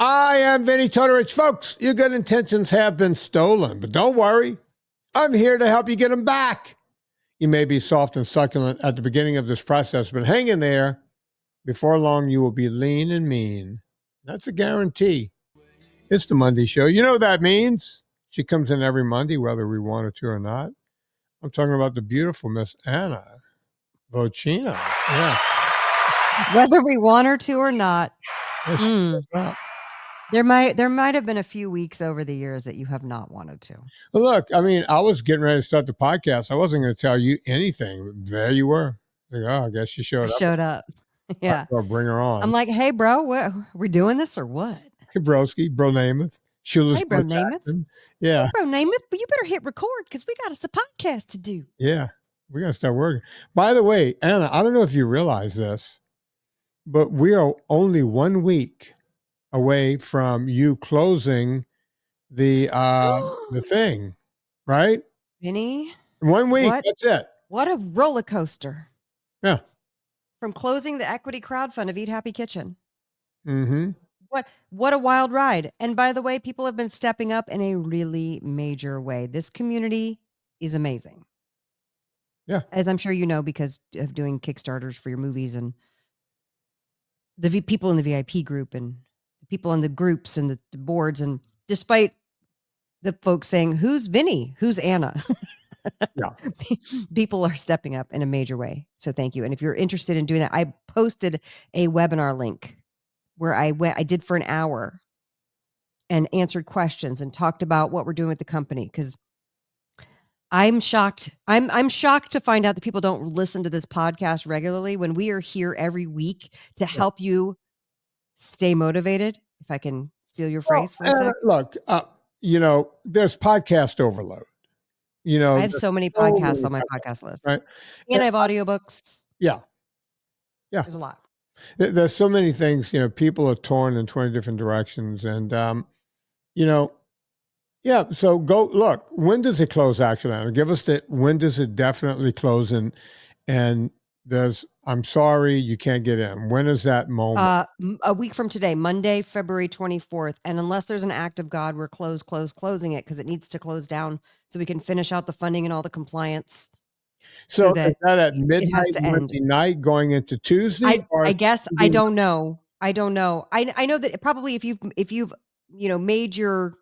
I am Vinnie Tortorich. Folks, your good intentions have been stolen, but don't worry. I'm here to help you get them back. You may be soft and succulent at the beginning of this process, but hang in there. Before long, you will be lean and mean. That's a guarantee. It's the Monday show. You know what that means. She comes in every Monday, whether we want her to or not. I'm talking about the beautiful Miss Anna Vocino. Yeah. Whether we want her to or not. Yeah, There might have been a few weeks over the years that you have not wanted to. Well, look, I mean, I was getting ready to start the podcast. I wasn't going to tell you anything. But there you were. Like, oh, I guess she showed up. Showed up. Yeah. I'll bring her on. I'm like, hey, bro, what, we're doing this or what? Hey, broski, bro Namath. Hey, bro Namath. Yeah. Hey, bro Namath, but you better hit record because we got us a podcast to do. Yeah. We got to start working. By the way, Anna, I don't know if you realize this, but we are only 1 week away from you closing the thing, right? Vinnie? 1 week. That's it. What a roller coaster. Yeah. From closing the equity crowdfund of Eat Happy Kitchen. Mm-hmm. What a wild ride. And by the way, people have been stepping up in a really major way. This community is amazing. Yeah. As I'm sure you know, because of doing Kickstarters for your movies and the people in the VIP group and the people in the groups and the boards. And despite the folks saying, who's Vinnie? Who's Anna? Yeah. People are stepping up in a major way. So thank you. And if you're interested in doing that, I posted a webinar link where I did for an hour and answered questions and talked about what we're doing with the company. Cause I'm shocked. I'm shocked to find out that people don't listen to this podcast regularly when we are here every week to help you stay motivated. If I can steal your phrase for a sec. Look, there's podcast overload. I have so many podcasts on my podcast list. Right. And I have audiobooks. Yeah. Yeah. There's a lot. There's so many things, people are torn in 20 different directions. And, yeah. So go look, when does it close actually? Give us when does it definitely close? And I'm sorry, you can't get in. When is that moment? A week from today, Monday, February 24th. And unless there's an act of God, we're closing it because it needs to close down so we can finish out the funding and all the compliance. So is that at midnight, Monday night going into Tuesday? I guess I don't know. I know that probably if you've made your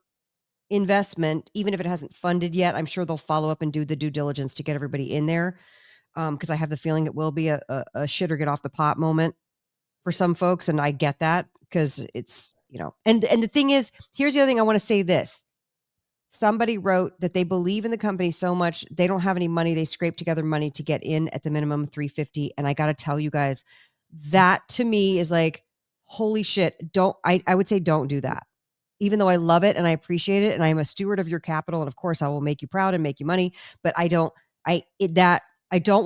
investment, even if it hasn't funded yet, I'm sure they'll follow up and do the due diligence to get everybody in there. Because I have the feeling it will be a shit or get off the pot moment for some folks. And I get that because it's, and the thing is, here's the other thing I want to say this. Somebody wrote that they believe in the company so much, they don't have any money. They scrape together money to get in at the minimum $350. And I got to tell you guys, that to me is like, holy shit. I would say don't do that. Even though I love it and I appreciate it and I'm a steward of your capital. And of course I will make you proud and make you money, but I don't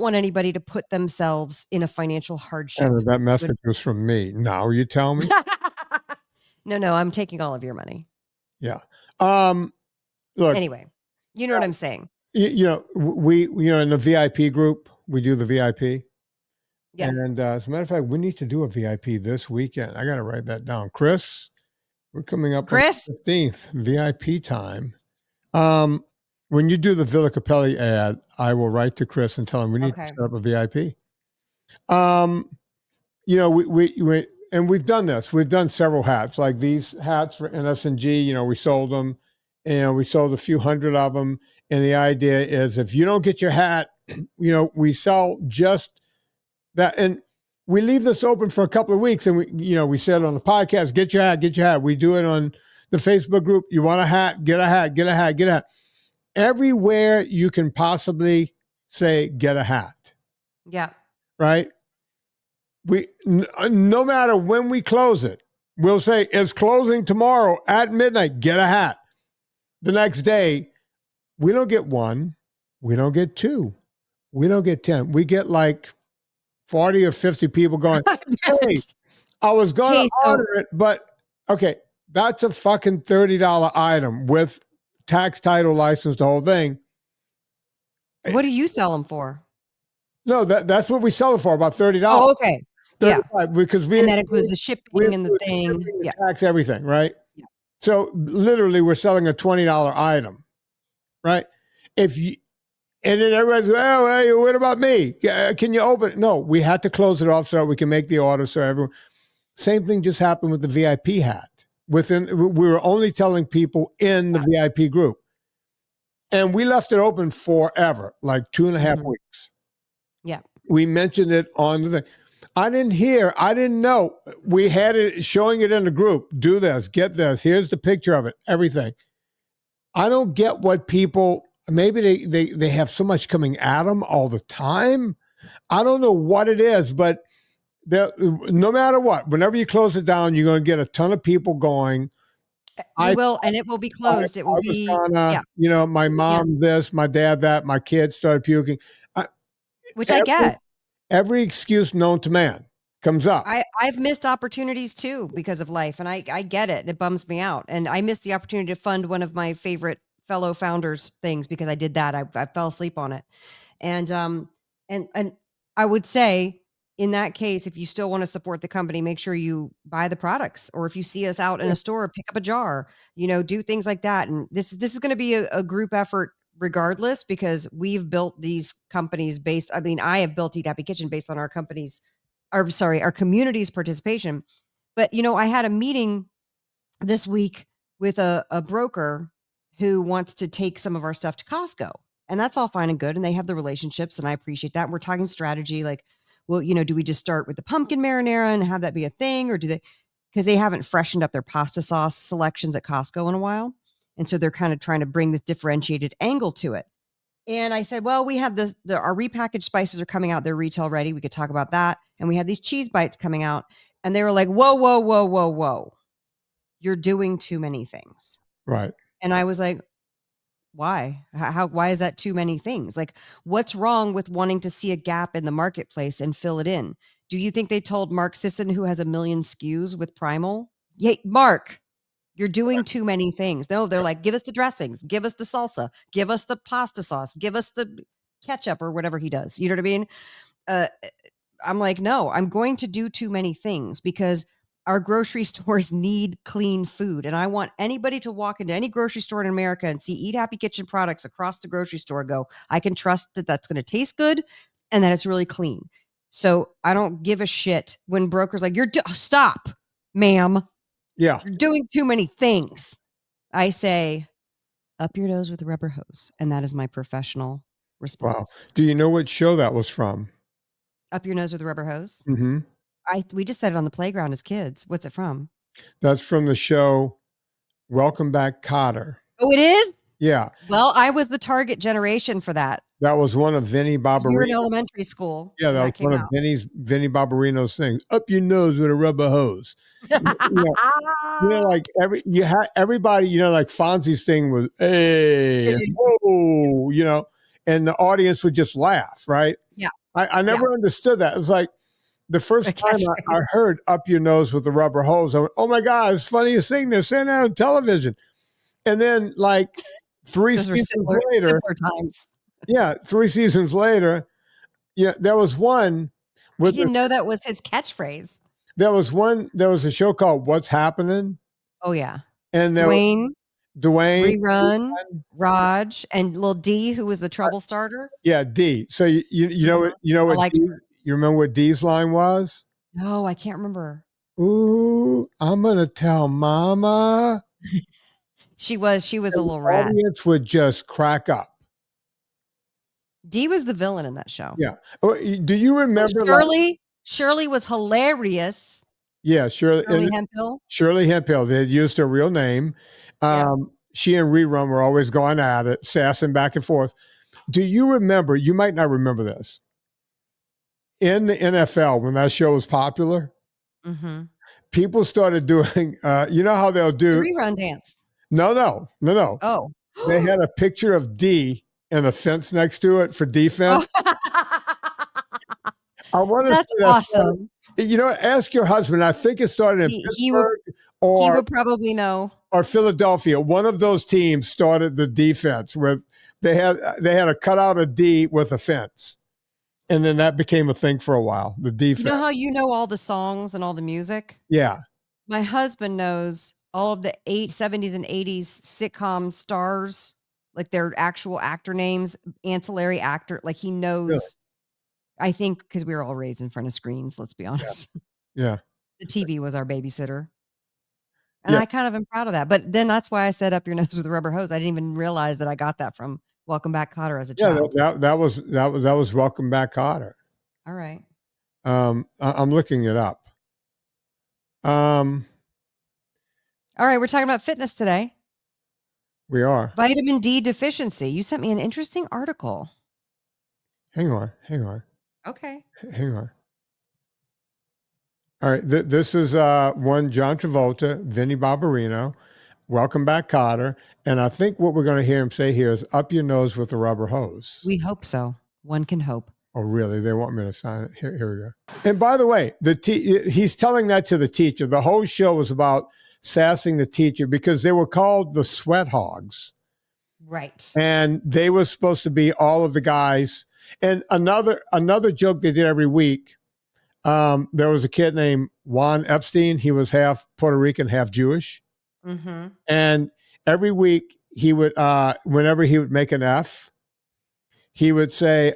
want anybody to put themselves in a financial hardship. And that message was from me. Now you tell me? No, I'm taking all of your money. Yeah. Look. Anyway, you know what I'm saying? We in the VIP group, we do the VIP. Yeah. And as a matter of fact, we need to do a VIP this weekend. I got to write that down. Chris, we're coming up on the 15th, VIP time. When you do the Villa Capelli ad, I will write to Chris and tell him we need to set up a VIP. And we've done this. We've done several hats, like these hats for NSNG. We sold them, and we sold a few hundred of them. And the idea is, if you don't get your hat, we sell just that, and we leave this open for a couple of weeks. And we said on the podcast, get your hat. We do it on the Facebook group. You want a hat? Get a hat. Everywhere you can possibly say, get a hat. Yeah. Right. No matter when we close it, we'll say it's closing tomorrow at midnight. Get a hat. The next day, we don't get one. We don't get two. We don't get 10. We get like 40 or 50 people going, hey, I was going to order it, but okay, that's a fucking $30 item with tax, title, license, the whole thing. What do you sell them for? No, that's what we sell it for, about $30. Oh, okay. Yeah. 35 because And that includes the we shipping and the include the thing. shipping, the Yeah. tax, everything, right? Yeah. So literally we're selling a $20 item, right? If you, and then everybody's, well, hey, what about me? Can you open it? No, we had to close it off so we can make the order. So everyone, same thing just happened with the VIP hat. We were only telling people in the VIP group. And we left it open forever, like 2.5 weeks. Yeah. We mentioned it on the thing. I didn't know. We had it showing it in the group. Do this, get this. Here's the picture of it, everything. I don't get what people, maybe they have so much coming at them all the time. I don't know what it is, but no matter what, whenever you close it down, you're going to get a ton of people going. You will, and it will be closed. It will be, my mom this, my dad that, my kids started puking. Which I get. Every excuse known to man comes up. I've missed opportunities too because of life, and I get it. It bums me out. And I missed the opportunity to fund one of my favorite fellow founders things because I did that. I fell asleep on it. And I would say in that case, if you still want to support the company, make sure you buy the products, or if you see us out in a store, pick up a jar, do things like that. And this is going to be a group effort regardless, because we've built these companies I have built Eat Happy Kitchen based on our community's participation. But, I had a meeting this week with a broker who wants to take some of our stuff to Costco, and that's all fine and good. And they have the relationships, and I appreciate that. And we're talking strategy, like, well, do we just start with the pumpkin marinara and have that be a thing? Or because they haven't freshened up their pasta sauce selections at Costco in a while. And so they're kind of trying to bring this differentiated angle to it. And I said, well, we have our repackaged spices are coming out. They're retail ready. We could talk about that. And we had these cheese bites coming out, and they were like, whoa, whoa, whoa, whoa, whoa. You're doing too many things. Right. And I was like, why? Why is that too many things? Like, what's wrong with wanting to see a gap in the marketplace and fill it in? Do you think they told Mark Sisson, who has 1 million SKUs with Primal, "Yay, Mark, you're doing too many things"? No, they're like, give us the dressings, give us the salsa, give us the pasta sauce, give us the ketchup or whatever he does. You know what I mean? I'm like, no, I'm going to do too many things because our grocery stores need clean food. And I want anybody to walk into any grocery store in America and see Eat Happy Kitchen products across the grocery store, go, I can trust that that's going to taste good and that it's really clean. So I don't give a shit when brokers like, stop, ma'am. Yeah. You're doing too many things. I say, up your nose with a rubber hose. And that is my professional response. Wow. Do you know what show that was from? Up your nose with a rubber hose? Mm-hmm. We just said it on the playground as kids. What's it from? That's from the show Welcome Back, Kotter. Oh, it is? Yeah. Well, I was the target generation for that. That was one of Vinnie Barbarino. We were in elementary school. Yeah, that was one of Vinnie Barbarino's things. Up your nose with a rubber hose. Like everybody, like Fonzie's thing was, hey, whoa, and the audience would just laugh, right? Yeah. I never understood that. It's like the first time I heard "up your nose with a rubber hose," I went, "Oh my God, it's the funniest thing they're saying that on television." And then, like 3 seasons later, yeah, 3 seasons later, there was one. I didn't know that was his catchphrase. There was a show called "What's Happening." Oh yeah, and there Dwayne, Rerun, Raj, and little D, who was the trouble starter. Yeah, D. So you know what you remember what D's line was? No, I can't remember. Ooh, I'm gonna tell Mama. She was a little rat. The audience would just crack up. D was the villain in that show. Yeah. Do you remember? Shirley was hilarious. Yeah, Shirley Hemphill. Shirley Hemphill. They had used her real name. She and Rerun were always going at it, sassing back and forth. Do you remember? You might not remember this. In the NFL, when that show was popular, people started doing. You know how they'll do the Rerun dance. No. Oh, they had a picture of D and a fence next to it for defense. Oh. I want to That's awesome. Ask your husband. I think it started in Pittsburgh he would probably know. Or Philadelphia. One of those teams started the defense where they had a cutout of D with a fence. And then that became a thing for a while, the You defense. know how you know all the songs and all the music? Yeah. My husband knows all of the 70s and 80s sitcom stars, like their actual actor names, ancillary actor. Like he knows, Really? I think, because we were all raised in front of screens, let's be honest. Yeah. The TV was our babysitter. And Yeah. I kind of am proud of that. But then that's why I said up your nose with a rubber hose. I didn't even realize that I got that from Welcome Back, Kotter as a child. That was Welcome Back, Kotter. All right. I'm looking it up. All right, we're talking about fitness today. We are. Vitamin D deficiency. You sent me an interesting article. Hang on. Okay. Hang on. All right. This is one John Travolta, Vinnie Barbarino, Welcome Back, Kotter. And I think what we're going to hear him say here is up your nose with a rubber hose. We hope so. One can hope. Oh, really? They want me to sign it. Here we go. And by the way, he's telling that to the teacher. The whole show was about sassing the teacher because they were called the sweat hogs. Right. And they were supposed to be all of the guys. And another joke they did every week, there was a kid named Juan Epstein. He was half Puerto Rican, half Jewish. Mm-hmm. And every week he would, whenever he would make an F, he would say,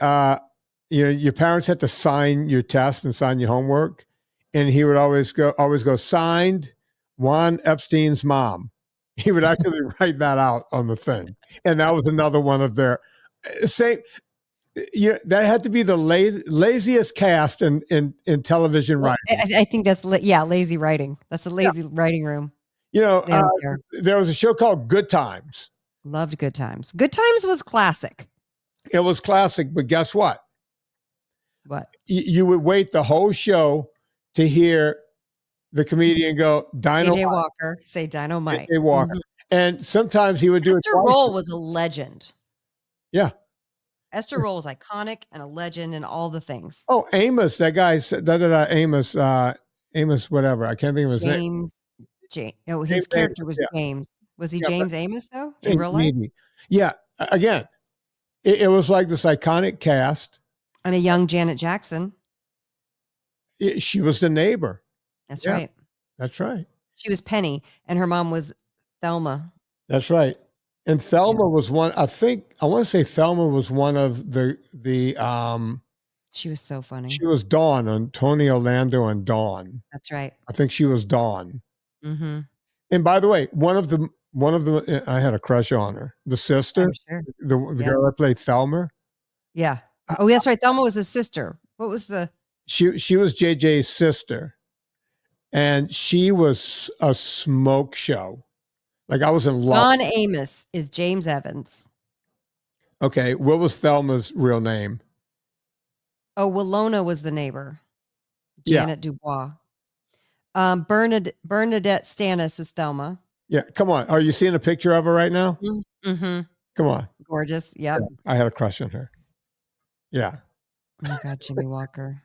your parents had to sign your test and sign your homework. And he would always go signed Juan Epstein's mom. He would actually write that out on the thing. And that was another one of their that had to be the laziest cast in television writing. I think that's lazy writing. That's a lazy writing room. There was a show called Good Times. Loved Good Times. Good Times was classic. It was classic, but guess what? What? You would wait the whole show to hear the comedian go, Dino AJ Walker, say Dynamite. AJ Walker. Mm-hmm. And sometimes he would do Esther Roll was a legend. Yeah. Esther Roll was iconic and a legend and all the things. Oh, Amos, that guy said, Amos, whatever. I can't think of his name. No, his character was James. Was he James Amos, though, in real life? Maybe. Yeah. Again, it was like this iconic cast. And a young Janet Jackson. She was the neighbor. That's right. That's right. She was Penny, and her mom was Thelma. That's right. And Thelma was one, I want to say Thelma was one of the she was so funny. She was Dawn on Tony Orlando and Dawn. That's right. I think she was Dawn. Mm-hmm. And by the way, one of them, I had a crush on her. The sister, sure. the girl that played Thelma. Yeah. Oh, that's right. Thelma was the sister. What was the? She was JJ's sister, and she was a smoke show. Like I was in love. John Amos is James Evans. Okay, what was Thelma's real name? Oh, Willona was the neighbor. Janet Dubois. Bernadette Stannis was Thelma. Yeah, come on. Are you seeing a picture of her right now? Mm-hmm. Come on. Gorgeous. Yep. Yeah, I had a crush on her. Yeah. Oh my God, Jimmy Walker.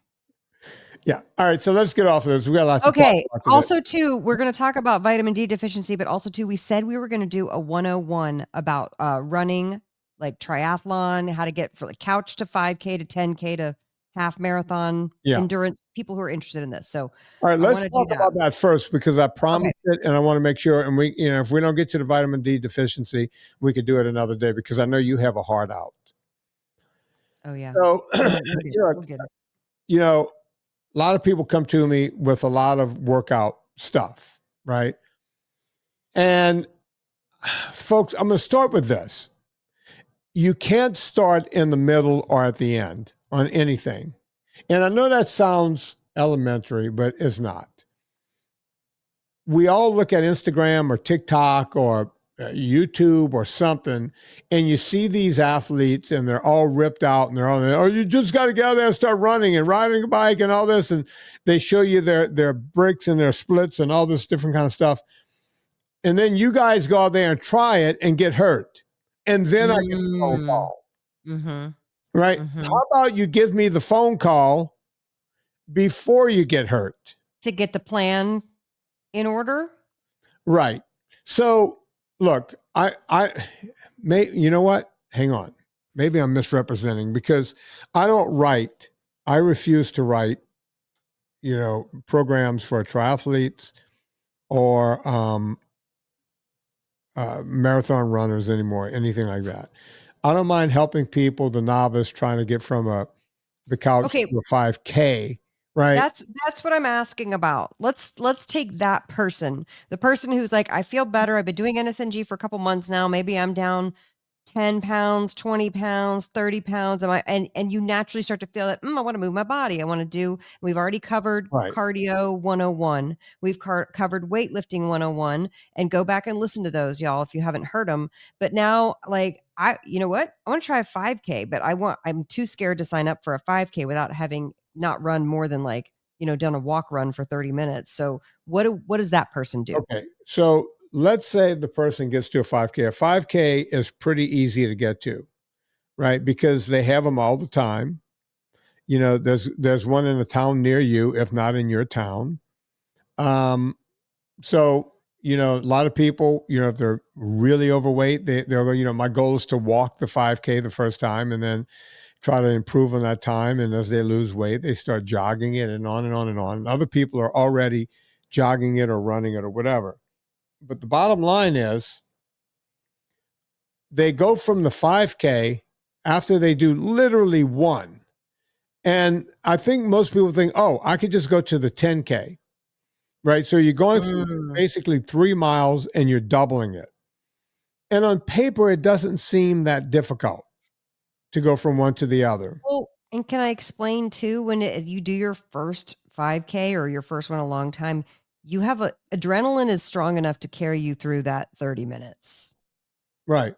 Yeah. All right. So let's get off of this. We got lots. Okay. Also, too, we're going to talk about vitamin D deficiency, but also, too, we said we were going to do a 101 about running, like triathlon, how to get from the couch to 5K to 10K to half marathon endurance. People who are interested in this. So, all right, let's talk about that first because I promised it, and I want to make sure. And we, if we don't get to the vitamin D deficiency, we could do it another day because I know you have a heart out. Oh yeah. So we'll get it. A lot of people come to me with a lot of workout stuff, right? And folks, I'm going to start with this. You can't start in the middle or at the end on anything. And I know that sounds elementary, but it's not. We all look at Instagram or TikTok or YouTube or something, and you see these athletes and they're all ripped out and they're all, oh, you just got to get out there and start running and riding a bike and all this. And they show you their bricks and their splits and all this different kind of stuff. And then you guys go out there and try it and get hurt. And then I get the phone call. Mm-hmm. Right? Mm-hmm. How about you give me the phone call before you get hurt? To get the plan in order? Right. So, look, you know what? Hang on. Maybe I'm misrepresenting because I don't write I refuse to write, programs for triathletes or marathon runners anymore, anything like that. I don't mind helping people, the novice, trying to get from the couch Okay, to a 5K, right? that's what I'm asking about. Let's take that person, the person who's like, I feel better. I've been doing NSNG for a couple months now. Maybe I'm down 10 pounds, 20 pounds, 30 pounds. And you naturally start to feel that, I want to move my body. I want to do, we've already covered Right. cardio 101. We've covered weightlifting 101, and go back and listen to those, y'all, if you haven't heard them. But now, like, you know what? I want to try a 5K, but I'm too scared to sign up for a 5K without having not run more than done a walk run for 30 minutes. So what does that person do? Okay. So let's say the person gets to a 5K. A 5K is pretty easy to get to, right? Because they have them all the time. There's one in a town near you, if not in your town. So, a lot of people, if they're really overweight, they'll go, my goal is to walk the 5K the first time and then try to improve on that time. And as they lose weight, they start jogging it and on and on and on. And other people are already jogging it or running it or whatever. But the bottom line is they go from the 5K after they do literally one. And I think most people think, oh, I could just go to the 10K, right? So you're going through basically 3 miles and you're doubling it. And on paper, it doesn't seem that difficult to go from one to the other. Well, and can I explain too, when you do your first 5K or your first one in a long time, you have adrenaline is strong enough to carry you through that 30 minutes. Right.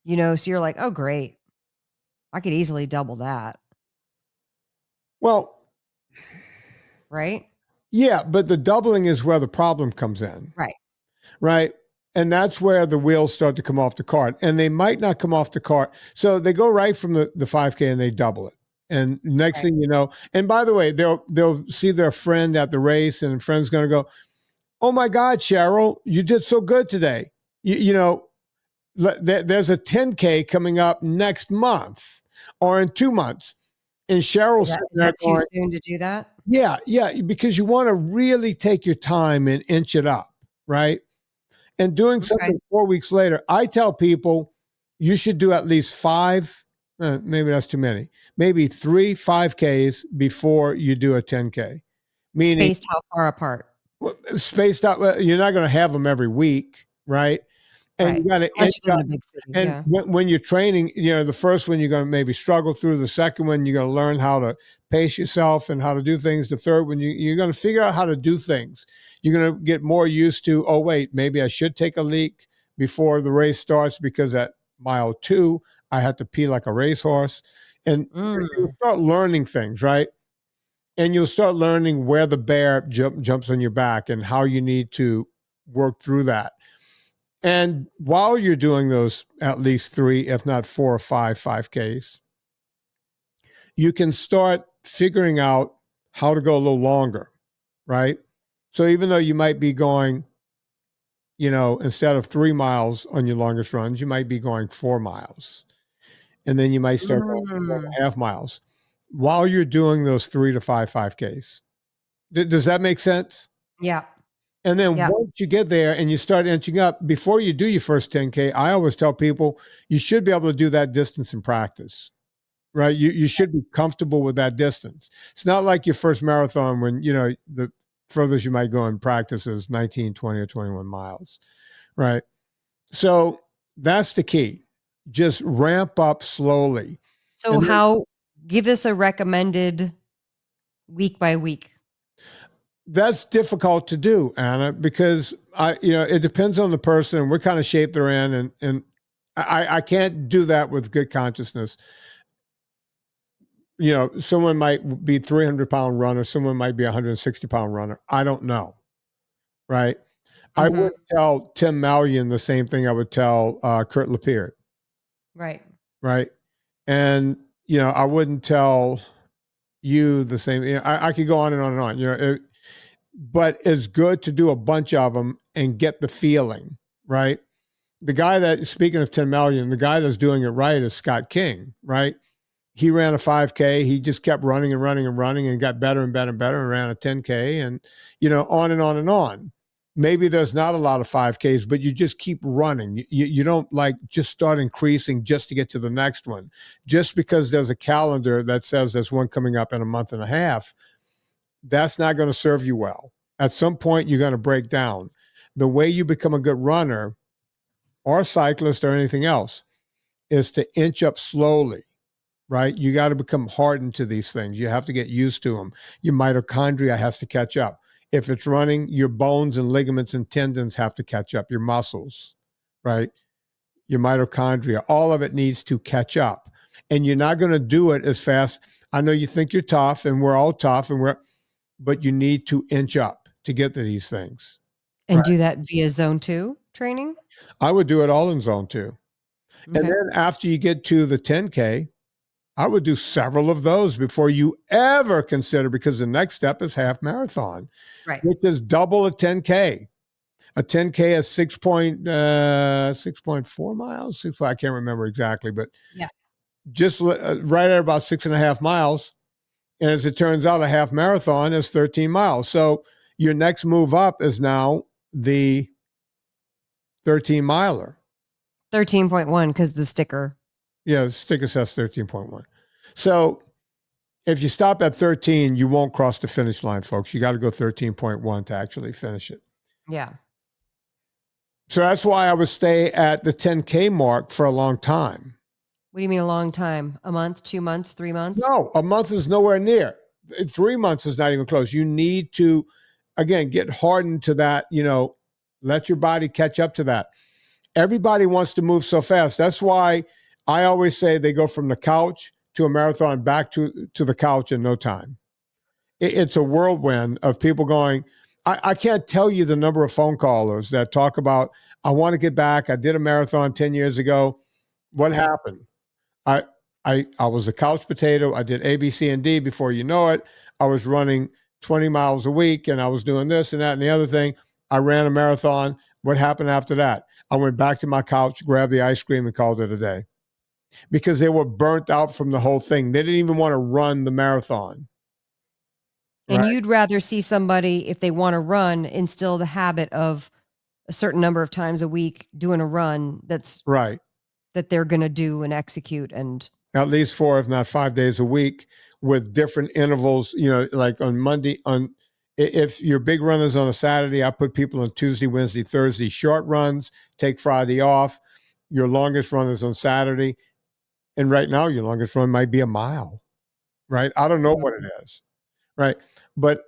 So you're like, oh, great. I could easily double that. Well, right. Yeah, but the doubling is where the problem comes in. Right. Right. And that's where the wheels start to come off the cart. And they might not come off the cart. So they go right from the 5K and they double it. And next thing you know, and by the way, they'll see their friend at the race, and the friend's going to go, oh my God, Cheryl, you did so good today. There's a 10K coming up next month or in 2 months. And Cheryl's is that too soon to do that? Yeah, because you want to really take your time and inch it up, right? And doing something 4 weeks later, I tell people you should do at least 5, maybe that's too many, maybe 3 5Ks before you do a 10K. Meaning, spaced how far apart? Spaced out. Well, you're not going to have them every week, right? And you got to inch up. And when you're training, the first one you're going to maybe struggle through. The second one you're going to learn how to pace yourself and how to do things. The third one you're going to figure out how to do things. You're going to get more used to, oh wait, maybe I should take a leak before the race starts because at mile 2 I had to pee like a racehorse. And you'll start learning things, right? And you'll start learning where the bear jumps on your back and how you need to work through that. And while you're doing those at least 3, if not 4 or 5 5Ks, you can start figuring out how to go a little longer, right? So even though you might be going, instead of 3 miles on your longest runs, you might be going 4 miles. And then you might start going 4.5 miles while you're doing those 3 to 5 5Ks. Does that make sense? Yeah. And then once you get there and you start inching up, before you do your first 10K, I always tell people you should be able to do that distance in practice, right? You should be comfortable with that distance. It's not like your first marathon when, the furthest you might go in practice is 19, 20, or 21 miles, right? So that's the key. Just ramp up slowly. So give us a recommended week by week. That's difficult to do, Anna, because it depends on the person, what kind of shape they're in. And I can't do that with good consciousness. Someone might be 300-pound runner. Someone might be 160-pound runner. I don't know. Right. I would tell Tim Mallion the same thing I would tell Kurt Lapierre. Right. Right. And, I wouldn't tell you the same. I could go on and on and on, but it's good to do a bunch of them and get the feeling, right? The guy speaking of Tim Mallion, the guy that's doing it right is Scott King, right? he ran a 5K. He just kept running and running and running and got better and better and better and ran a 10K and, on and on and on. Maybe there's not a lot of 5Ks, but you just keep running. You don't like just start increasing just to get to the next one. Just because there's a calendar that says there's one coming up in a month and a half, that's not going to serve you well. At some point, you're going to break down. The way you become a good runner or cyclist or anything else is to inch up slowly, right? You got to become hardened to these things. You have to get used to them. Your mitochondria has to catch up. If it's running, your bones and ligaments and tendons have to catch up, your muscles, right? Your mitochondria, all of it needs to catch up. And you're not going to do it as fast. I know you think you're tough and we're all tough, but you need to inch up to get to these things. And do that via zone 2 training? I would do it all in zone 2. Okay. And then after you get to the 10K, I would do several of those before you ever consider, because the next step is half marathon, right? Which is double a 10K. A 10K is 6.4 miles. I can't remember exactly, but yeah, just right at about 6.5 miles. And as it turns out, a half marathon is 13 miles. So your next move up is now the 13 miler. 13.1 because the sticker. Yeah, the sticker says 13.1. So if you stop at 13, you won't cross the finish line, folks. You got to go 13.1 to actually finish it. Yeah. So that's why I would stay at the 10K mark for a long time. What do you mean a long time? A month, 2 months, 3 months? No, a month is nowhere near. 3 months is not even close. You need to, again, get hardened to that, let your body catch up to that. Everybody wants to move so fast. That's why I always say they go from the couch to a marathon back to the couch in no time. It's a whirlwind of people going, I can't tell you the number of phone callers that talk about, I want to get back. I did a marathon 10 years ago. What happened? I was a couch potato. I did A, B, C, and D. Before you know it, I was running 20 miles a week and I was doing this and that and the other thing. I ran a marathon. What happened after that? I went back to my couch, grabbed the ice cream and called it a day because they were burnt out from the whole thing. They didn't even want to run the marathon. And you'd rather see somebody, if they want to run, instill the habit of a certain number of times a week doing a run that's right, that they're going to do and execute, and at least 4, if not 5 days a week with different intervals, like on Monday, if your big run is on a Saturday, I put people on Tuesday, Wednesday, Thursday, short runs, take Friday off. Your longest run is on Saturday. And right now, your longest run might be a mile, right? I don't know what it is, right? But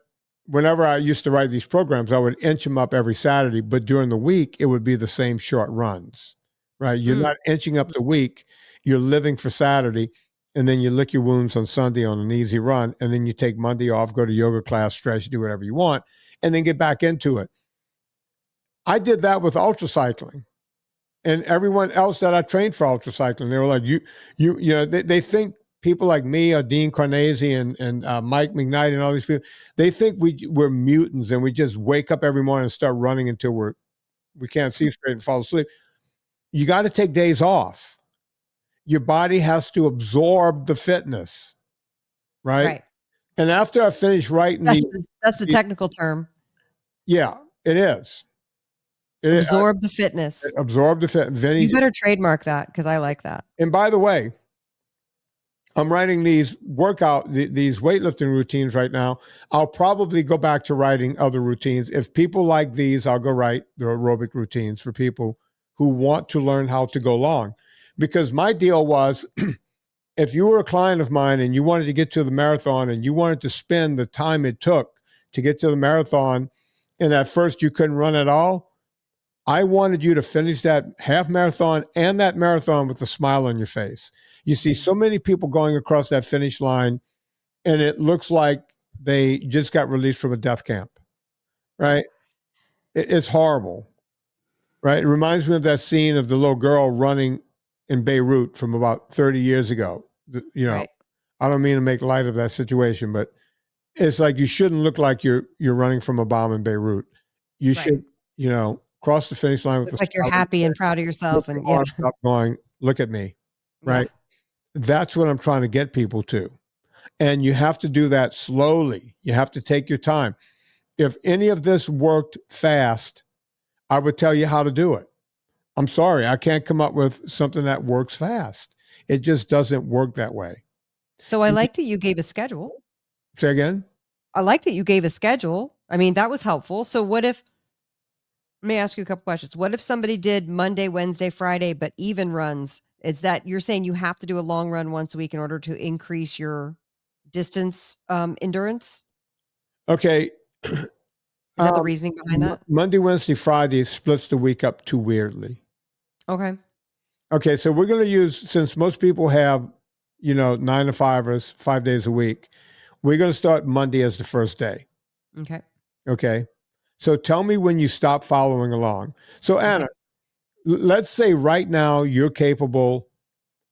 whenever I used to write these programs, I would inch them up every Saturday, but during the week, it would be the same short runs, right? You're not inching up the week. You're living for Saturday, and then you lick your wounds on Sunday on an easy run, and then you take Monday off, go to yoga class, stretch, do whatever you want, and then get back into it. I did that with ultra cycling. And everyone else that I trained for ultra cycling, they were like, they think people like me or Dean Carnesi and Mike McKnight and all these people, they think we're mutants and we just wake up every morning and start running until we can't see straight and fall asleep. You got to take days off. Your body has to absorb the fitness, right? And after I finish writing that's the technical term. Yeah, it is. Absorb the fitness. Absorb the fitness. Vinnie, you better trademark that because I like that. And by the way, I'm writing these these weightlifting routines right now. I'll probably go back to writing other routines. If people like these, I'll go write the aerobic routines for people who want to learn how to go long. Because my deal was, if you were a client of mine and you wanted to get to the marathon and you wanted to spend the time it took to get to the marathon, and at first you couldn't run at all, I wanted you to finish that half marathon and that marathon with a smile on your face. You see so many people going across that finish line, and it looks like they just got released from a death camp, right? It's horrible, right? It reminds me of that scene of the little girl running in Beirut from about 30 years ago. Right. I don't mean to make light of that situation, but it's like you shouldn't look like you're running from a bomb in Beirut. You should, cross the finish line with like you're happy and proud of yourself and going, look at me, right? That's what I'm trying to get people to. And you have to do that slowly. You have to take your time. If any of this worked fast, I would tell you how to do it. I'm sorry, I can't come up with something that works fast. It just doesn't work that way. So I like that you gave a schedule. Say again? I like that you gave a schedule. I mean, that was helpful. So what if, let me ask you a couple questions. What if somebody did Monday, Wednesday, Friday, but even runs? Is that you're saying you have to do a long run once a week in order to increase your distance endurance? Okay. Is that the reasoning behind that? Monday, Wednesday, Friday splits the week up too weirdly. Okay. Okay, so we're going to use, since most people have, 9 to 5ers, 5 days a week, we're going to start Monday as the first day. Okay. Okay. So tell me when you stop following along. So Anna, let's say right now you're capable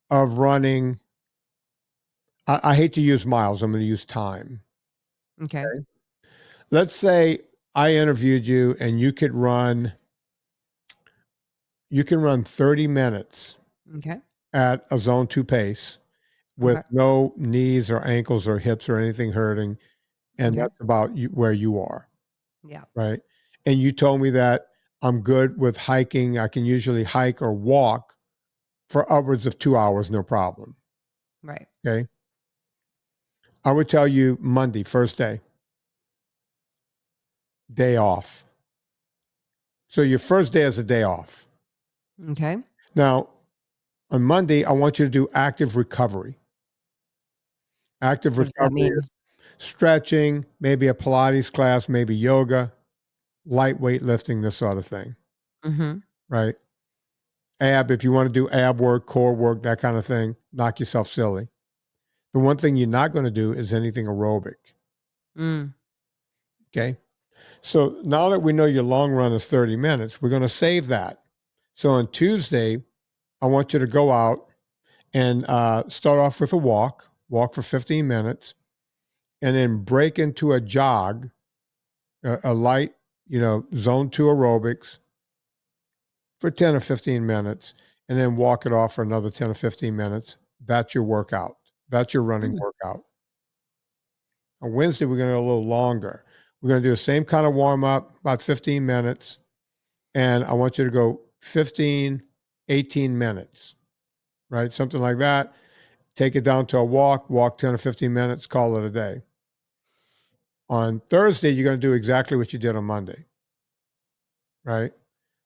of running. I hate to use miles. I'm going to use time. Okay. Let's say I interviewed you and you can run 30 minutes at a zone 2 pace with no knees or ankles or hips or anything hurting. And that's about where you are. Yeah. Right. And you told me that I'm good with hiking. I can usually hike or walk for upwards of 2 hours, no problem. Right. Okay. I would tell you Monday, first day off. So your first day is a day off. Okay. Now, on Monday, I want you to do active recovery. Active recovery is stretching, maybe a Pilates class, maybe yoga, light weightlifting, this sort of thing. Right? If you want to do ab work, core work, that kind of thing, knock yourself silly. The one thing you're not going to do is anything aerobic. Okay? So now that we know your long run is 30 minutes, we're going to save that. So on Tuesday, I want you to go out and start off with a walk for 15 minutes, and then break into a jog, a light, zone 2 aerobics for 10 or 15 minutes, and then walk it off for another 10 or 15 minutes. That's your workout. That's your running workout. On Wednesday, we're going to go a little longer. We're going to do the same kind of warm up, about 15 minutes. And I want you to go 15, 18 minutes, right? Something like that. Take it down to a walk 10 or 15 minutes, call it a day. On Thursday, you're going to do exactly what you did on Monday, right?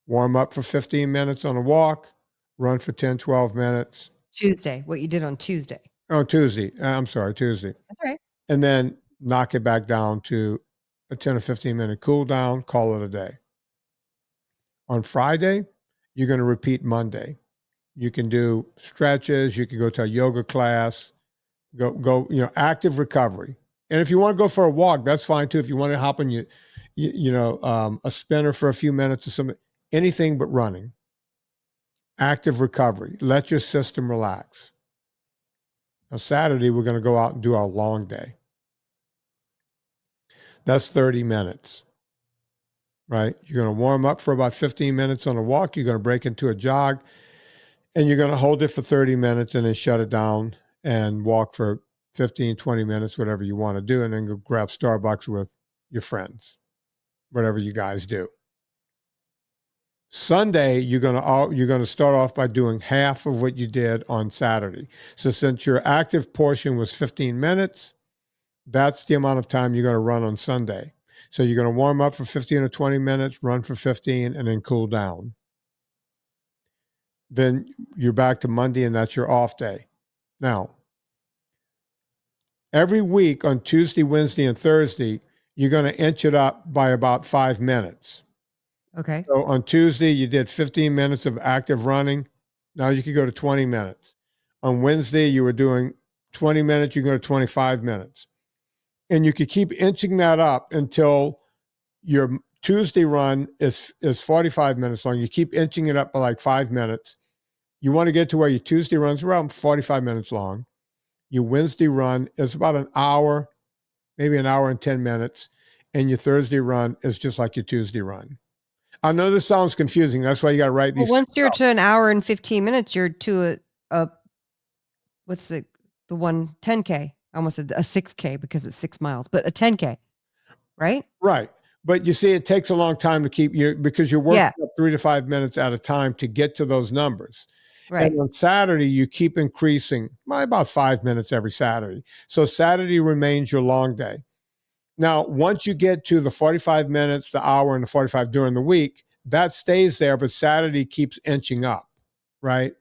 Warm up for 15 minutes on a walk, run for 10, 12 minutes. Tuesday, what you did on Tuesday. Oh, Tuesday. I'm sorry, Tuesday. That's right. And then knock it back down to a 10 or 15 minute cool down, call it a day. On Friday, you're going to repeat Monday. You can do stretches. You can go to a yoga class, go, active recovery. And if you want to go for a walk, that's fine too. If you want to hop on a spinner for a few minutes or something, anything but running. Active recovery. Let your system relax. Now, Saturday, we're going to go out and do our long day. That's 30 minutes, right? You're going to warm up for about 15 minutes on a walk. You're going to break into a jog, and you're going to hold it for 30 minutes and then shut it down and walk for 15, 20 minutes, whatever you want to do, and then go grab Starbucks with your friends, whatever you guys do. Sunday, you're going to start off by doing half of what you did on Saturday. So since your active portion was 15 minutes, that's the amount of time you're going to run on Sunday. So you're going to warm up for 15 or 20 minutes, run for 15, and then cool down. Then you're back to Monday, and that's your off day. Now, every week on Tuesday, Wednesday, and Thursday, you're going to inch it up by about 5 minutes. Okay. So on Tuesday, you did 15 minutes of active running. Now you could go to 20 minutes. On Wednesday, you were doing 20 minutes. You go to 25 minutes. And you could keep inching that up until your Tuesday run is 45 minutes long. You keep inching it up by like 5 minutes. You want to get to where your Tuesday run's around 45 minutes long. Your Wednesday run is about an hour, maybe an hour and 10 minutes. And your Thursday run is just like your Tuesday run. I know this sounds confusing. That's why you got to write these. Well, once you're to an hour and 15 minutes, you're to a what's the one 10K? I almost said a 6K because it's 6 miles, but a 10K, right? Right. But you see, it takes a long time to keep you because you're working Yeah. up 3 to 5 minutes at a time to get to those numbers. Right. And on Saturday, you keep increasing by about 5 minutes every Saturday. So Saturday remains your long day. Now, once you get to the 45 minutes, the hour, and the 45 during the week, that stays there, but Saturday keeps inching up, right?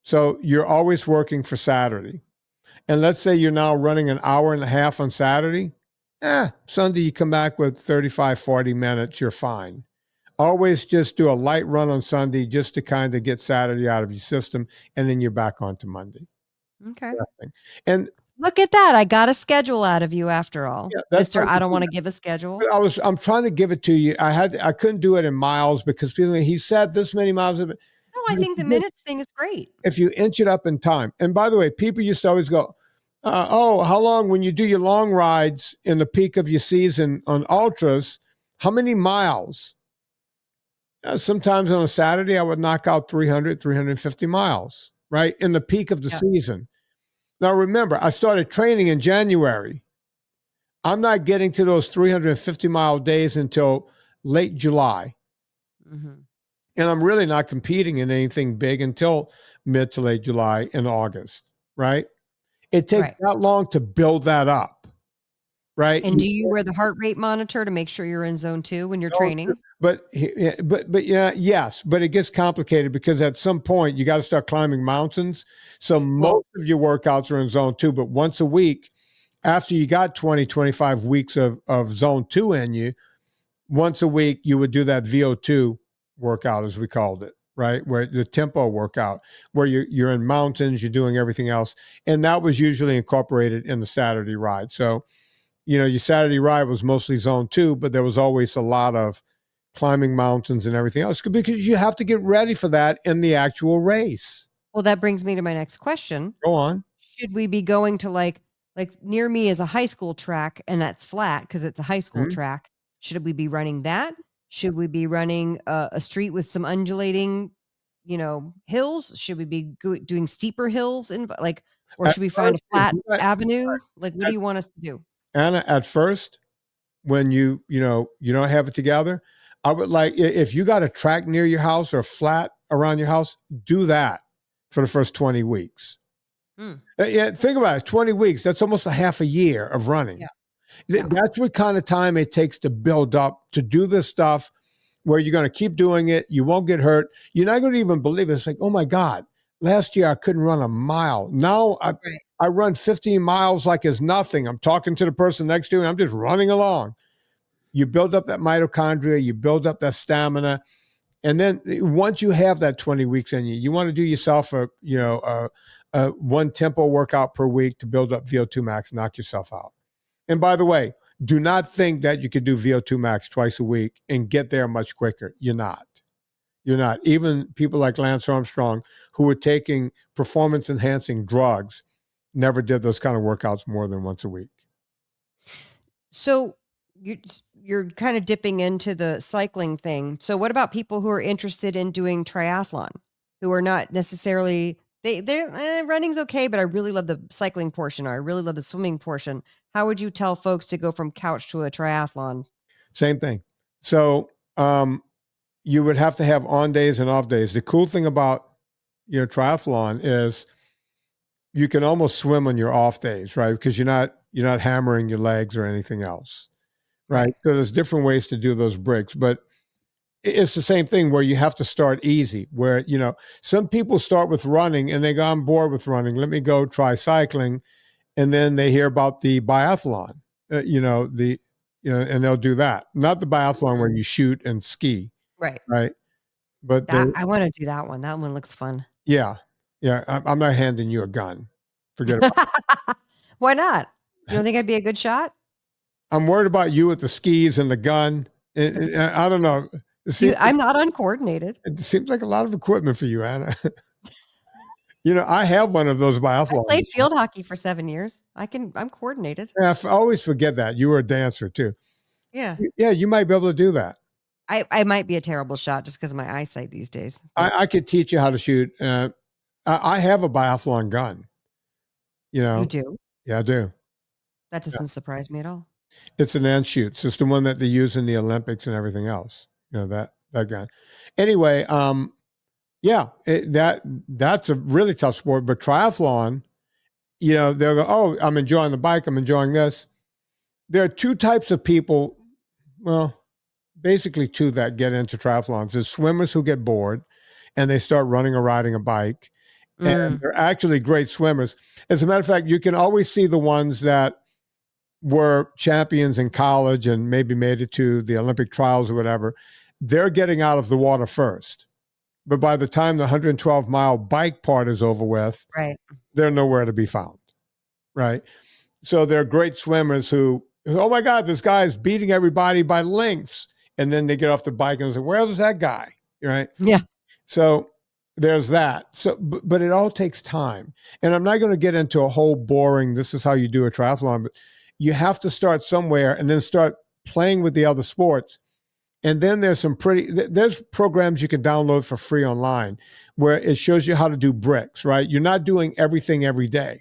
So you're always working for Saturday. And let's say you're now running an hour and a half on Saturday. Sunday, you come back with 35, 40 minutes, you're fine. Always just do a light run on Sunday just to kind of get Saturday out of your system, and then you're back on to Monday. Okay. And look at that. I got a schedule out of you after all. Yeah, that's Mr. I don't fine. want to give a schedule. I'm trying to give it to you. I couldn't do it in miles because people, he said this many miles. No, I think the minutes thing is great. If you inch it up in time. And by the way, people used to always go, how long, when you do your long rides in the peak of your season on ultras, how many miles? Sometimes on a Saturday, I would knock out 300, 350 miles, right? In the peak of the season. Now, remember, I started training in January. I'm not getting to those 350-mile days until late July. Mm-hmm. And I'm really not competing in anything big until mid to late July and August, right? It takes that long to build that up, right? And do you wear the heart rate monitor to make sure you're in zone 2 when you're training? But yeah, yes, but it gets complicated because at some point you got to start climbing mountains. So most of your workouts are in zone 2, but once a week, after you got 20, 25 weeks of zone 2 in you, once a week you would do that VO2 workout, as we called it, right? Where the tempo workout, where you're in mountains, you're doing everything else. And that was usually incorporated in the Saturday ride. So, your Saturday ride was mostly zone 2, but there was always a lot of climbing mountains and everything else because you have to get ready for that in the actual race. Well, that brings me to my next question. Go on. Should we be going to like near me is a high school track and that's flat because it's a high school track. Should we be running that? Should we be running a street with some undulating, hills? Should we be doing steeper hills or should we find a flat avenue? Like, what do you want us to do? Anna, at first, when you don't have it together, I would like, if you got a track near your house or flat around your house, do that for the first 20 weeks. Yeah, think about it. 20 weeks, that's almost a half a year of running. Yeah. That's what kind of time it takes to build up, to do this stuff where you're going to keep doing it. You won't get hurt. You're not going to even believe it. It's like, oh my God, last year I couldn't run a mile. Now I run 15 miles like it's nothing. I'm talking to the person next to me. I'm just running along. You build up that mitochondria, you build up that stamina. And then once you have that 20 weeks in you, you want to do yourself a one tempo workout per week to build up VO2 max, knock yourself out. And by the way, do not think that you could do VO2 max twice a week and get there much quicker. You're not. You're not. Even people like Lance Armstrong, who were taking performance enhancing drugs, never did those kind of workouts more than once a week. So you're kind of dipping into the cycling thing. So what about people who are interested in doing triathlon, who are not necessarily running's okay, but I really love the cycling portion, or I really love the swimming portion. How would you tell folks to go from couch to a triathlon? Same thing. So you would have to have on days and off days. The cool thing about triathlon is you can almost swim on your off days, right? Because you're not hammering your legs or anything else, right? So there's different ways to do those breaks, but it's the same thing where you have to start easy, where, some people start with running and they go, I'm bored with running. Let me go try cycling. And then they hear about the biathlon, and they'll do that. Not the biathlon where you shoot and ski. Right. Right. But I want to do that one. That one looks fun. Yeah. Yeah. I'm not handing you a gun. Forget about it. Why not? You don't think I'd be a good shot? I'm worried about you with the skis and the gun. I don't know. I'm not uncoordinated. It seems like a lot of equipment for you, Anna. I have one of those biathlons. I played field hockey for 7 years. I'm coordinated. Yeah, I always forget that. You were a dancer too. Yeah. Yeah, you might be able to do that. I might be a terrible shot just because of my eyesight these days. I could teach you how to shoot. I have a biathlon gun. You know, You do? yeah, I do. That Yeah. doesn't surprise me at all. It's an end shoots. It's the one that they use in the Olympics and everything else. You know, that gun. Anyway, yeah, that's a really tough sport. But triathlon, you know, they'll go, oh, I'm enjoying the bike. I'm enjoying this. There are two types of people. Well, basically two that get into triathlons. There's swimmers who get bored and they start running or riding a bike. And they're actually great swimmers. As a matter of fact, you can always see the ones that were champions in college and maybe made it to the Olympic trials or whatever. They're getting out of the water first. But by the time the 112-mile bike part is over with, Right. they're nowhere to be found. Right. So they're great swimmers who, oh my God, this guy is beating everybody by lengths. And then they get off the bike and say, where was that guy? Right. Yeah. So there's that. So, but it all takes time. And I'm not going to get into a whole boring, this is how you do a triathlon, but you have to start somewhere and then start playing with the other sports. And then there's there's programs you can download for free online where it shows you how to do bricks, right? You're not doing everything every day.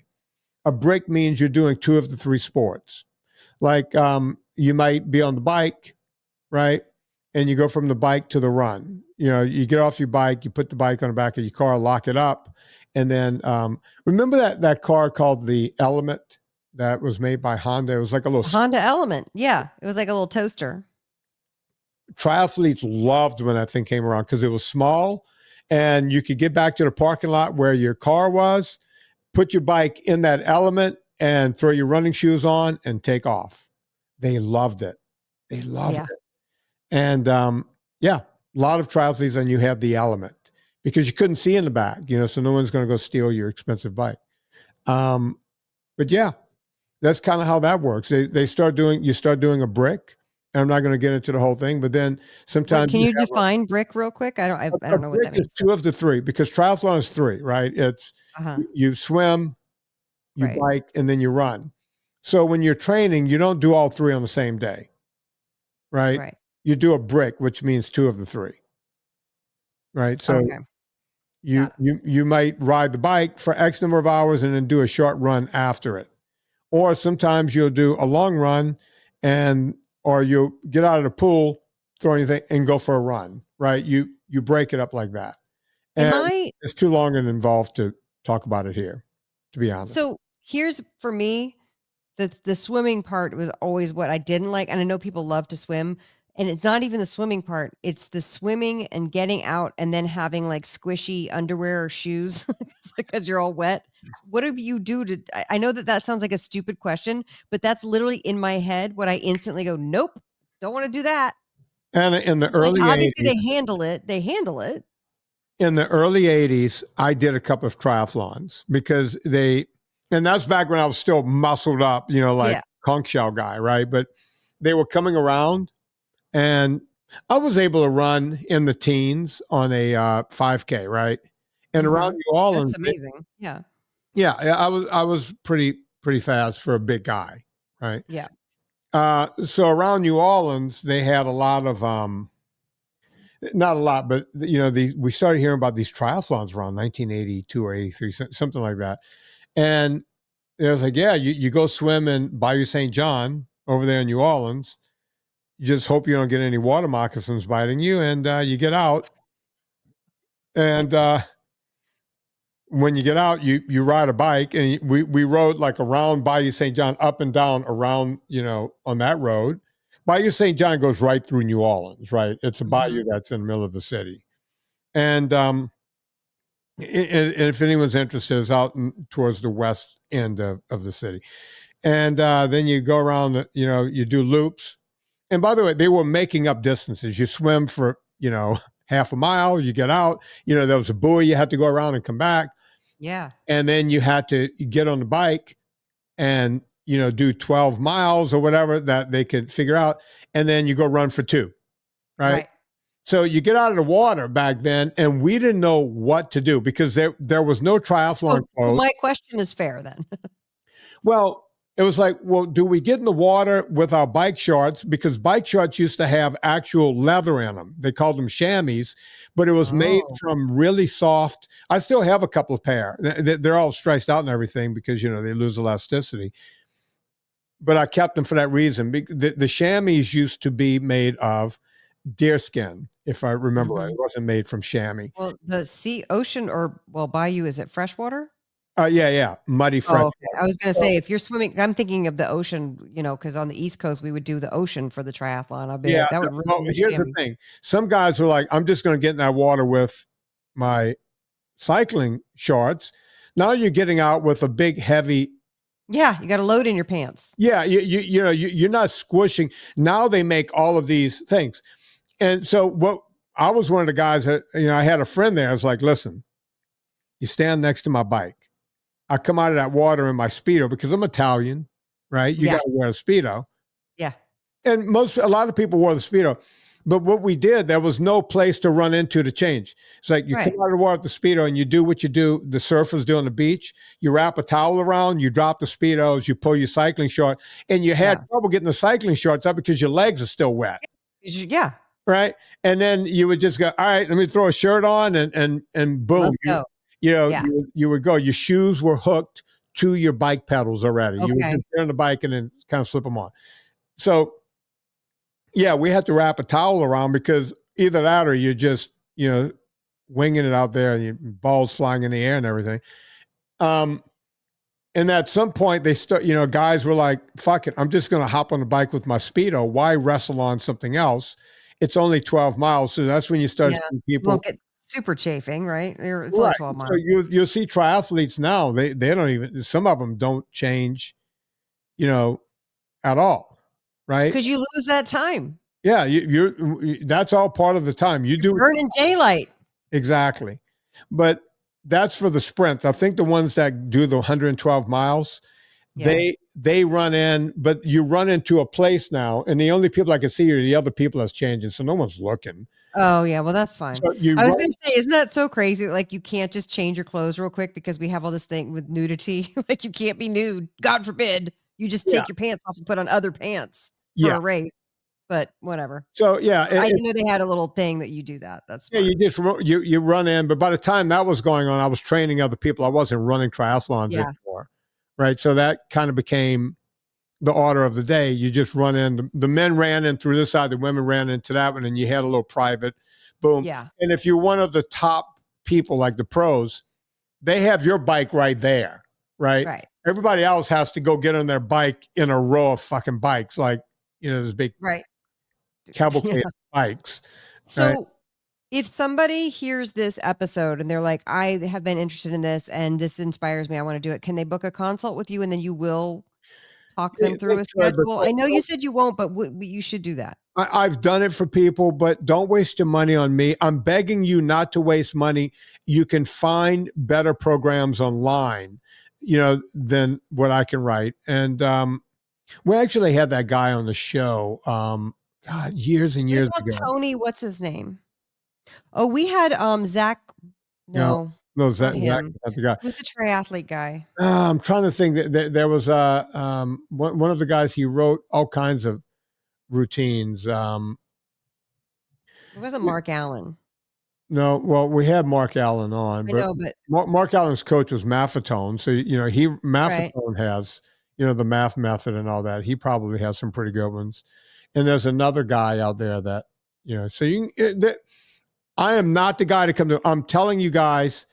A brick means you're doing 2 of the 3 sports. Like you might be on the bike, right? And you go from the bike to the run. You know, you get off your bike, you put the bike on the back of your car, lock it up. And then remember that car called the Element that was made by Honda? It was like a little Honda Element. Yeah. It was like a little toaster. Triathletes loved when that thing came around because it was small and you could get back to the parking lot where your car was, put your bike in that Element and throw your running shoes on and take off. They loved it. They loved it. And yeah, a lot of triathletes, and you have the Element because you couldn't see in the back, you know, so no one's going to go steal your expensive bike. But yeah, that's kind of how that works. You start doing a brick. And I'm not going to get into the whole thing, but then sometimes can you define brick real quick? I don't know what that means. 2 of the 3 because triathlon is 3, right? It's you swim, you bike, and then you run. So when you're training, you don't do all 3 on the same day, right? Right. You do a brick, which means 2 of the 3, right? So you might ride the bike for X number of hours and then do a short run after it, or sometimes you'll do a long run or you'll get out of the pool, throw anything, and go for a run, right? You break it up like that. And it's too long and involved to talk about it here, to be honest. So here's, for me, the swimming part was always what I didn't like. And I know people love to swim. And it's not even the swimming part. It's the swimming and getting out and then having like squishy underwear or shoes because you're all wet. What do you do I know that sounds like a stupid question, but that's literally in my head what I instantly go, nope, don't want to do that. And in the early 80s, obviously they handle it. In the early 80s, I did a couple of triathlons because and that's back when I was still muscled up, you know, like conch shell guy, right? But they were coming around. And I was able to run in the teens on a 5K, right? And around New Orleans, that's amazing. Yeah. Yeah, I was pretty fast for a big guy, right? Yeah. So around New Orleans, they had a lot of not a lot, but you know, we started hearing about these triathlons around 1982 or 83, something like that. And it was like, yeah, you go swim in Bayou St. John over there in New Orleans. You just hope you don't get any water moccasins biting you, and you get out. And when you get out, you ride a bike, and we rode like around Bayou St. John, up and down around, you know, on that road. Bayou St. John goes right through New Orleans, right? It's a bayou that's in the middle of the city. And if anyone's interested, it's out towards the west end of the city. And then you go around, you know, you do loops. And by the way, they were making up distances. You swim for, you know, half a mile, you get out, you know, there was a buoy, you had to go around and come back. Yeah. And then you had to get on the bike and, you know, do 12 miles or whatever that they could figure out. And then you go run for 2, right? So you get out of the water back then, and we didn't know what to do because there was no triathlon. So my question is fair then. Well, it was like, well, do we get in the water with our bike shorts? Because bike shorts used to have actual leather in them. They called them chamois, but it was made from really soft. I still have a couple of pair. They're all stressed out and everything because, you know, they lose elasticity. But I kept them for that reason. The chamois used to be made of deerskin, if I remember right. It wasn't made from chamois. Well, the ocean, or bayou, is it freshwater? Yeah. Muddy fresh. Okay. I was going to say, if you're swimming, I'm thinking of the ocean, you know, because on the East Coast, we would do the ocean for the triathlon. I'd be like, that would really. Well, here's the thing. Some guys were like, I'm just going to get in that water with my cycling shorts. Now you're getting out with a big, heavy. Yeah, you got a load in your pants. Yeah, you know, you're not squishing. Now they make all of these things. And so what I was one of the guys that, you know, I had a friend there. I was like, listen, you stand next to my bike. I come out of that water in my Speedo because I'm Italian, right? You got to wear a Speedo. Yeah. And a lot of people wore the Speedo. But what we did, there was no place to run into to change. It's like you come out of the water with the Speedo and you do what you do, the surfers do on the beach. You wrap a towel around, you drop the Speedos, you pull your cycling short, and you had trouble getting the cycling shorts up because your legs are still wet. Yeah. Right. And then you would just go, all right, let me throw a shirt on and boom. You would go. Your shoes were hooked to your bike pedals already. You would just get on the bike and then kind of slip them on. So, yeah, we had to wrap a towel around because either that or you're just, you know, winging it out there and your balls flying in the air and everything. And at some point they start, you know, guys were like, fuck it, I'm just going to hop on the bike with my Speedo. Why wrestle on something else? It's only 12 miles. So that's when you start seeing people. You won't get super chafing, right? It's only 12 miles. So you'll see triathletes now, they don't even, some of them don't change, you know, at all. Right. Because you lose that time. Yeah. That's all part of the time you do. Burning daylight. Exactly. But that's for the sprints. I think the ones that do the 112 miles, they run in, but you run into a place now, and the only people I can see are the other people that's changing. So no one's looking. Oh yeah. Well, that's fine. So I was going to say, isn't that so crazy? Like you can't just change your clothes real quick because we have all this thing with nudity. Like you can't be nude. God forbid. You just take your pants off and put on other pants for a race. But whatever. So I didn't know they had a little thing that you do that. That's smart. Yeah, you run in, but by the time that was going on, I was training other people. I wasn't running triathlons anymore. Right. So that kind of became the order of the day. You just run in. The men ran in through this side, the women ran into that one, and you had a little private boom. Yeah. And if you're one of the top people like the pros, they have your bike right there. Right. Everybody else has to go get on their bike in a row of fucking bikes, like, you know, this big cavalcade of bikes. So if somebody hears this episode and they're like, I have been interested in this and this inspires me, I want to do it. Can they book a consult with you and then you will talk them through a schedule? I know you said you won't, but you should do that. I've done it for people, but don't waste your money on me. I'm begging you not to waste money. You can find better programs online, you know, than what I can write. And we actually had that guy on the show, God, years and years ago. Tony, what's his name? Oh, we had Zach. No, Zach, not the guy. Who's the triathlete guy? I'm trying to think that there was one of the guys. He wrote all kinds of routines. It wasn't Mark Allen. No, well, we had Mark Allen on, but Mark Allen's coach was Maffetone. So, you know, Maffetone has, you know, the math method and all that. He probably has some pretty good ones. And there's another guy out there that, you know, so I am not the guy to come to. I'm telling you guys,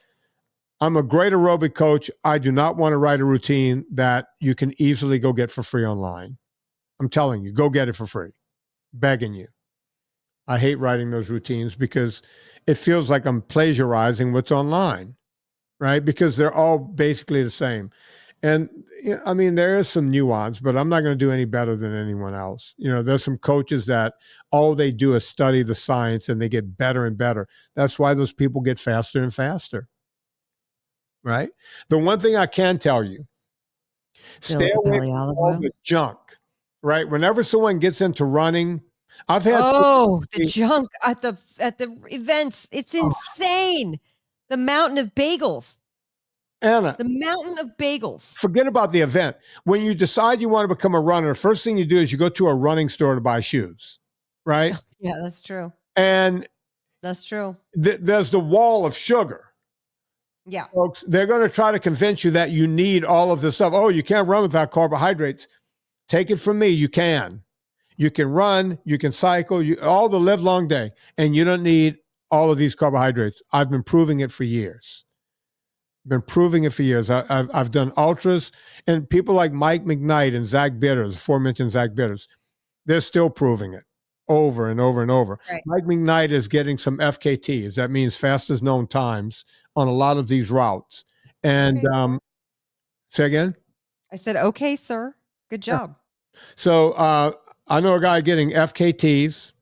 I'm a great aerobic coach. I do not want to write a routine that you can easily go get for free online. I'm telling you, go get it for free. Begging you. I hate writing those routines because it feels like I'm plagiarizing what's online, right? Because they're all basically the same. And I mean, there is some nuance, but I'm not going to do any better than anyone else. You know, there's some coaches that all they do is study the science and they get better and better. That's why those people get faster and faster, right? The one thing I can tell you, stay away from all the junk, right? Whenever someone gets into running, I've had the junk at the events. It's insane. The mountain of bagels. Anna, The mountain of bagels. forget about the event. When you decide you want to become a runner, the first thing you do is you go to a running store to buy shoes, right? Yeah, that's true. And That's true. there's the wall of sugar. Yeah. Folks, they're going to try to convince you that you need all of this stuff. Oh, you can't run without carbohydrates. Take it from me. You can. You can run. You can cycle. All the live long day. And you don't need all of these carbohydrates. I've been proving it for years. I've done ultras. And people like Mike McKnight and Zach Bitters, aforementioned Zach Bitters, they're still proving it over and over and over. Right. Mike McKnight is getting some FKTs. That means fastest known times on a lot of these routes. And Okay. say again? I said, okay, sir. Good job. Yeah. So I know a guy getting FKTs.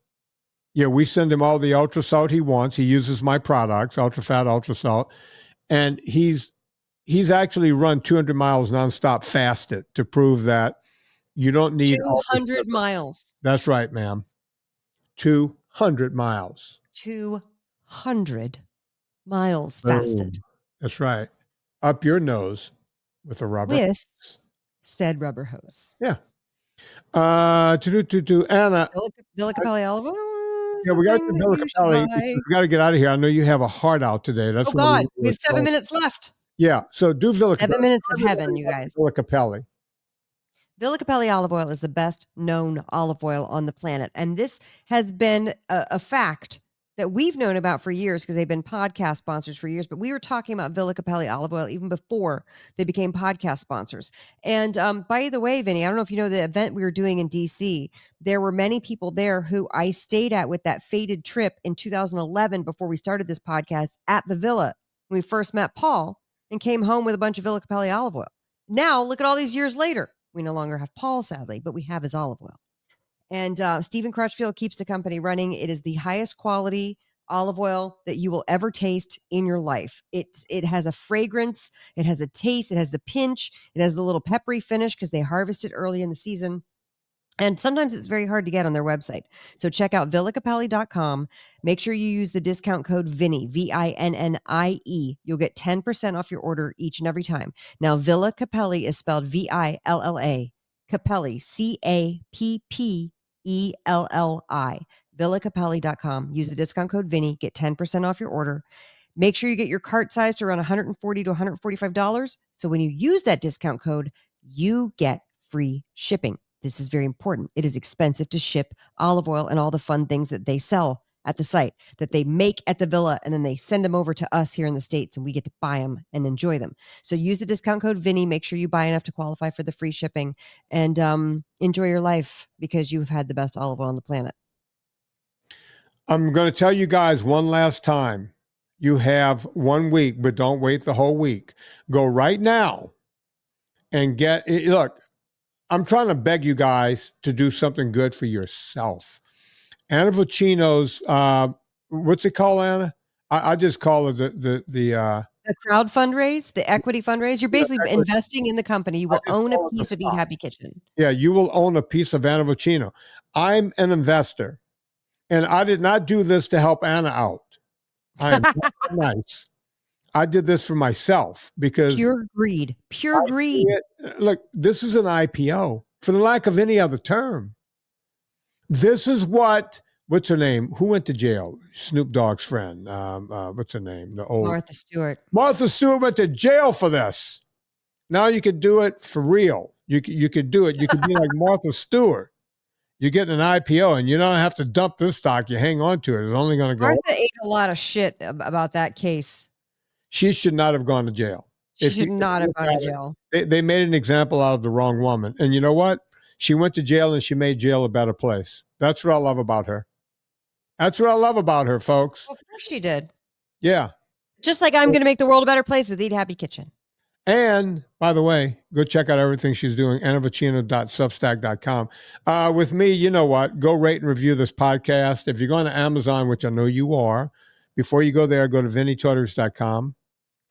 Yeah, we send him all the ultra salt he wants. He uses my products, ultra fat, ultra salt. And he's actually run 200 miles nonstop fasted to prove that you don't need 200 miles. That's right, ma'am. 200 miles. 200 miles fasted. That's right. Up your nose with a rubber. With said rubber hose. Yeah. Anna. Villa Capelli olive oil. Yeah, we got to Villa Capelli. We got to get out of here. I know you have a heart out today. That's God. We have 7 minutes left. Yeah. So do Villa Capelli. 7 minutes of heaven, you guys. Villa Capelli. Villa Capelli olive oil is the best known olive oil on the planet. And this has been a fact that we've known about for years because they've been podcast sponsors for years. But we were talking about Villa Capelli olive oil even before they became podcast sponsors. And by the way, Vinny, I don't know if you know the event we were doing in DC. There were many people there who I stayed at with that fated trip in 2011 before we started this podcast at the Villa when we first met Paul and came home with a bunch of Villa Capelli olive oil. Now, look at all these years later. We no longer have Paul, sadly, but we have his olive oil. And Stephen Crutchfield keeps the company running. It is the highest quality olive oil that you will ever taste in your life. It has a fragrance. It has a taste. It has the pinch. It has the little peppery finish because they harvest it early in the season. And sometimes it's very hard to get on their website. So check out villacapelli.com. Make sure you use the discount code Vinnie, VINNIE. You'll get 10% off your order each and every time. Now, Villa Capelli is spelled VILLA. Capelli, CAPPELLI. Villacapelli.com. Use the discount code Vinnie. Get 10% off your order. Make sure you get your cart size to around $140 to $145. So when you use that discount code, you get free shipping. This is very important. It is expensive to ship olive oil and all the fun things that they sell at the site that they make at the Villa, and then they send them over to us here in the States, and we get to buy them and enjoy them. So use the discount code Vinnie. Make sure you buy enough to qualify for the free shipping, and enjoy your life because you've had the best olive oil on the planet. I'm going to tell you guys one last time. You have 1 week, but don't wait the whole week. Go right now and look, I'm trying to beg you guys to do something good for yourself. Anna Vocino's, what's it called, Anna? I just call it the crowd fundraise, the equity fundraise. You're basically investing in the company. You will own a piece of Eat Happy Kitchen. Yeah, you will own a piece of Anna Vocino. I'm an investor, and I did not do this to help Anna out. I am nice. I did this for myself because pure greed. Look, this is an IPO for the lack of any other term. This is what's her name? Who went to jail? Snoop Dogg's friend. What's her name? Martha Stewart. Martha Stewart went to jail for this. Now you could do it for real. You could do it. You could be like Martha Stewart. You're getting an IPO and you don't have to dump this stock. You hang on to it. It's only going to go. Martha ate a lot of shit about that case. She should not have gone to jail. She should not have gone to jail. They made an example out of the wrong woman. And you know what? She went to jail and she made jail a better place. That's what I love about her. That's what I love about her, folks. Well, of course she did. Yeah. Just like I'm going to make the world a better place with Eat Happy Kitchen. And by the way, go check out everything she's doing, annavocino.substack.com. With me, you know what? Go rate and review this podcast. If you're going to Amazon, which I know you are, before you go there, go to vinnietortorich.com.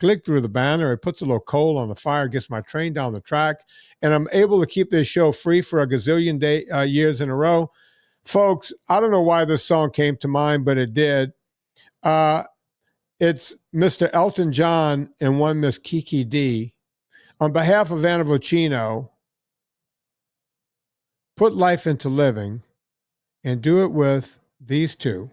Click through the banner. It puts a little coal on the fire, gets my train down the track, and I'm able to keep this show free for a gazillion years in a row. Folks, I don't know why this song came to mind, but it did. It's Mr. Elton John and one Miss Kiki D. On behalf of Anna Vocino, put life into living and do it with these two.